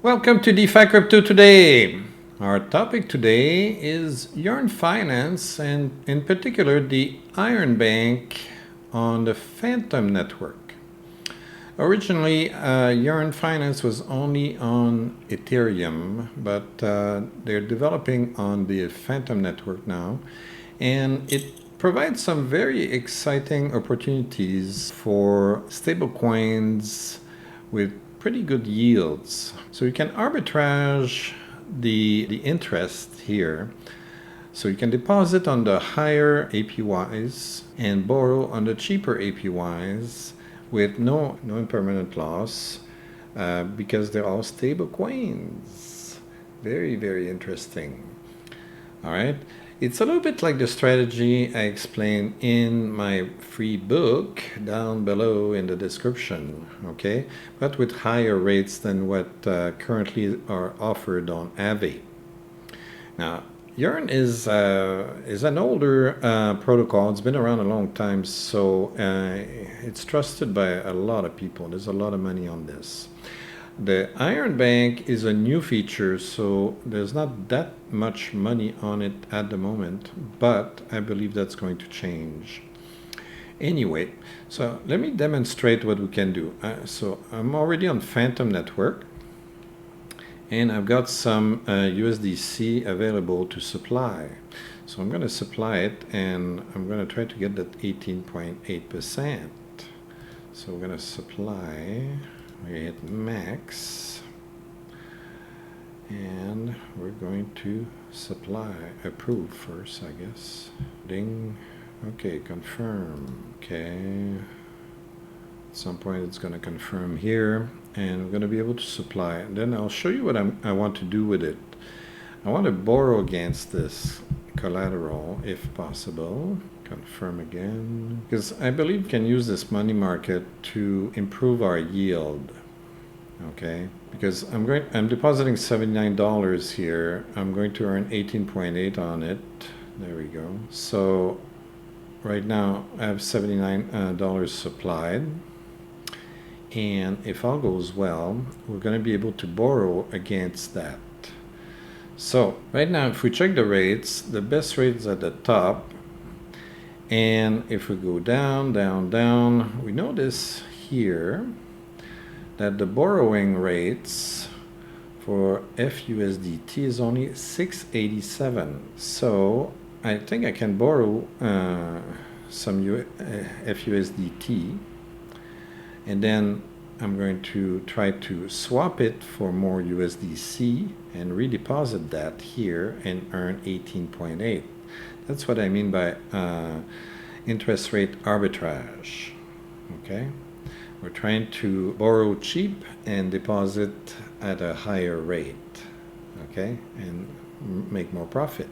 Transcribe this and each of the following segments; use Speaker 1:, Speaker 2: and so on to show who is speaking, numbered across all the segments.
Speaker 1: Welcome to Defi Crypto today. Our topic today is Yearn Finance and in particular the Yearn Bank on the Fantom network. Originally, Yearn Finance was only on Ethereum, but they're developing on the Fantom network now, and it provides some very exciting opportunities for stablecoins with pretty good yields. So you can arbitrage the interest here. So you can deposit on the higher APYs and borrow on the cheaper APYs with no impermanent loss because they're all stable coins. Very, very interesting. All right. It's a little bit like the strategy I explained in my free book down below in the description, okay? But with higher rates than what currently are offered on Aave. Now, Yearn is an older protocol. It's been around a long time, so it's trusted by a lot of people. There's a lot of money on this. The Yearn Bank is a new feature, so there's not that much money on it at the moment, but I believe that's going to change. Anyway, so let me demonstrate what we can do. So I'm already on Fantom network, and I've got some USDC available to supply. So I'm going to supply it, and I'm going to try to get that 18.8%. So we're going to supply. We hit max, and we're going to supply, approve first, I guess. Ding. Okay, confirm. Okay. At some point it's going to confirm here, and we're going to be able to supply. And then I'll show you what I want to do with it. I want to borrow against this collateral if possible. Confirm again, because I believe we can use this money market to improve our yield. Okay, because I'm depositing $79 here. I'm going to earn 18.8 on it. There we go. So right now I have $79 supplied, and if all goes well, we're going to be able to borrow against that. So right now, if we check the rates, the best rate is at the top. And if we go down, down, down, we notice here that the borrowing rates for FUSDT is only 6.87. So I think I can borrow some FUSDT, and then I'm going to try to swap it for more USDC and redeposit that here and earn 18.8. That's what I mean by interest rate arbitrage. Okay, we're trying to borrow cheap and deposit at a higher rate. Okay, and make more profit.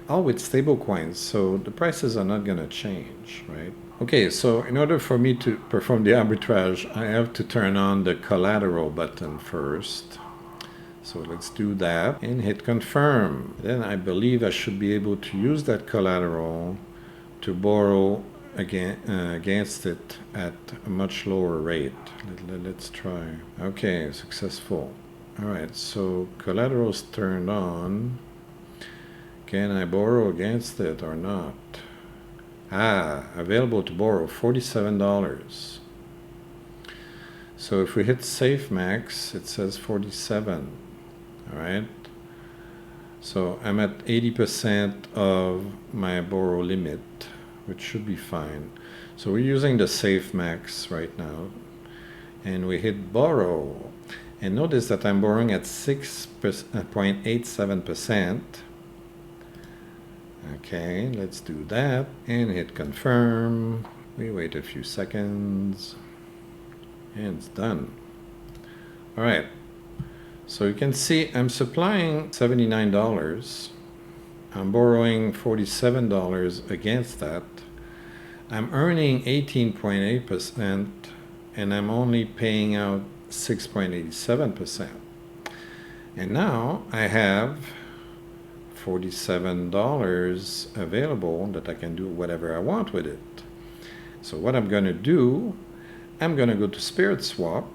Speaker 1: All with stable coins, so the prices are not going to change, right? Okay, so in order for me to perform the arbitrage, I have to turn on the collateral button first. So let's do that and hit confirm. Then I believe I should be able to use that collateral to borrow against it at a much lower rate. Let's try. Okay, successful. All right, so collateral's turned on. Can I borrow against it or not? Available to borrow, $47. So if we hit Safe Max, it says 47. All right, so I'm at 80% of my borrow limit, which should be fine. So we're using the Safe Max right now, and we hit borrow, and notice that I'm borrowing at 6.87%. Okay, let's do that and hit confirm. We wait a few seconds, and it's done. All right. So you can see I'm supplying $79. I'm borrowing $47 against that. I'm earning 18.8%, and I'm only paying out 6.87%. And now I have $47 available that I can do whatever I want with it. So what I'm going to do, I'm going to go to Spirit Swap,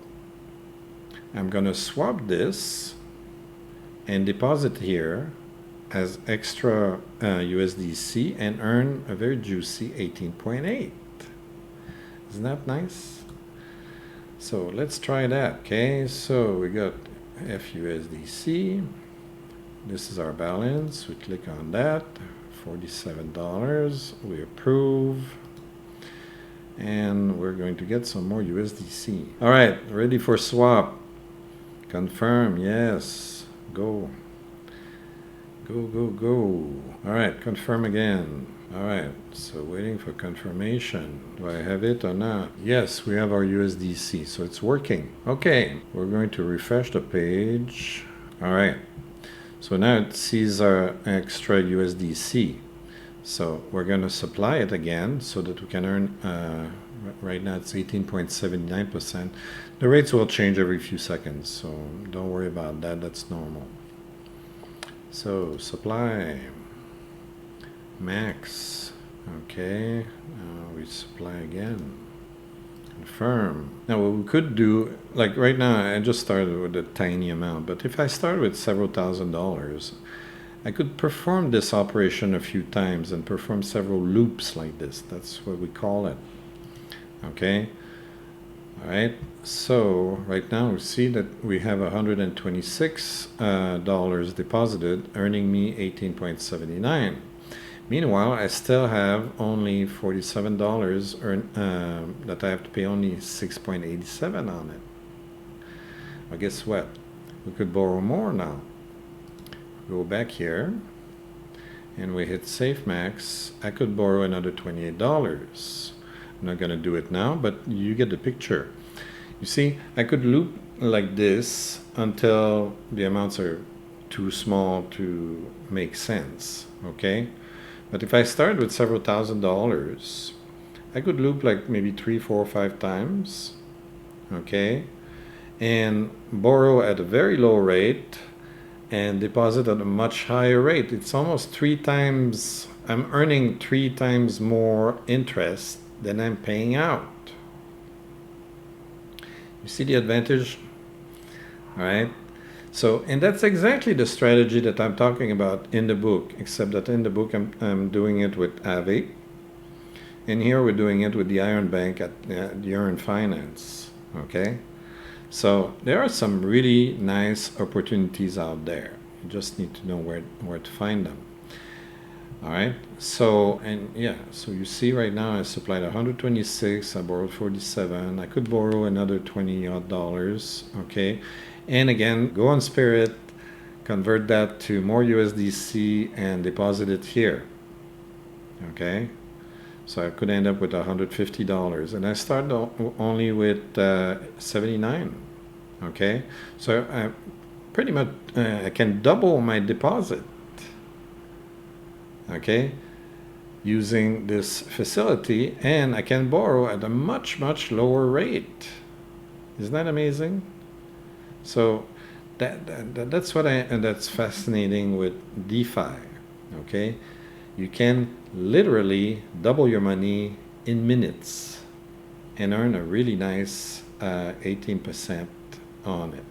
Speaker 1: I'm going to swap this and deposit here as extra USDC and earn a very juicy 18.8. Isn't that nice? So let's try that. Okay, so we got FUSDC. This is our balance. We click on that. $47. We approve. And we're going to get some more USDC. All right, ready for swap. Confirm, yes. Go. Go, go, go. All right, confirm again. All right, so waiting for confirmation. Do I have it or not? Yes, we have our USDC, so it's working. Okay, we're going to refresh the page. All right, so now it sees our extra USDC. So we're going to supply it again so that we can earn, right now it's 18.79%. The rates will change every few seconds, so don't worry about that, that's normal. So supply, max, okay, we supply again, confirm. Now what we could do, like right now I just started with a tiny amount, but if I start with several $1,000s, I could perform this operation a few times and perform several loops like this. That's what we call it. Okay. All right. So right now we see that we have $126 deposited, earning me 18.79. Meanwhile, I still have only $47 that I have to pay only 6.87 on it. Well, guess what? We could borrow more now. Go back here and we hit Safe Max. I could borrow another $28. I'm not going to do it now, but you get the picture. You see, I could loop like this until the amounts are too small to make sense, okay? But if I start with several $1,000s, I could loop like maybe 3, 4, 5 times, okay? And borrow at a very low rate and deposit at a much higher rate. It's almost 3 times, I'm earning 3 times more interest than I'm paying out. You see the advantage? All right. So, and that's exactly the strategy that I'm talking about in the book, except that in the book I'm doing it with Aave. And here we're doing it with the Iron Bank at Yearn Finance. Okay. So there are some really nice opportunities out there. You just need to know where to find them. All right. So, and yeah, so you see right now I supplied 126, I borrowed 47. I could borrow another $20 odd. Okay. And again, go on Spirit, convert that to more USDC and deposit it here. Okay. So I could end up with $150, and I started only with 79. Okay, so I pretty much I can double my deposit. Okay, using this facility, and I can borrow at a much lower rate. Isn't that amazing? So that's what that's fascinating with DeFi. Okay. You can literally double your money in minutes and earn a really nice 18% on it.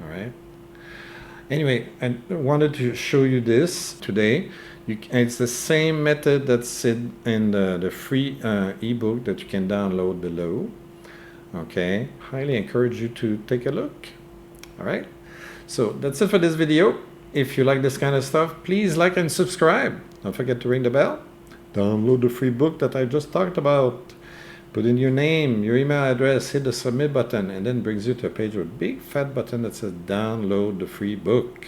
Speaker 1: All right. Anyway, I wanted to show you this today. It's the same method that's in the free ebook that you can download below. Okay. Highly encourage you to take a look. All right. So that's it for this video. If you like this kind of stuff, please like and subscribe. Don't forget to ring the bell. Download the free book that I just talked about. Put in your name, your email address, hit the submit button, and then brings you to a page with a big fat button that says download the free book.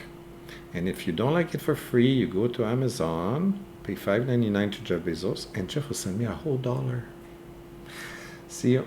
Speaker 1: And if you don't like it for free, you go to Amazon, pay $5.99 to Jeff Bezos, and Jeff will send me a whole $1. See you.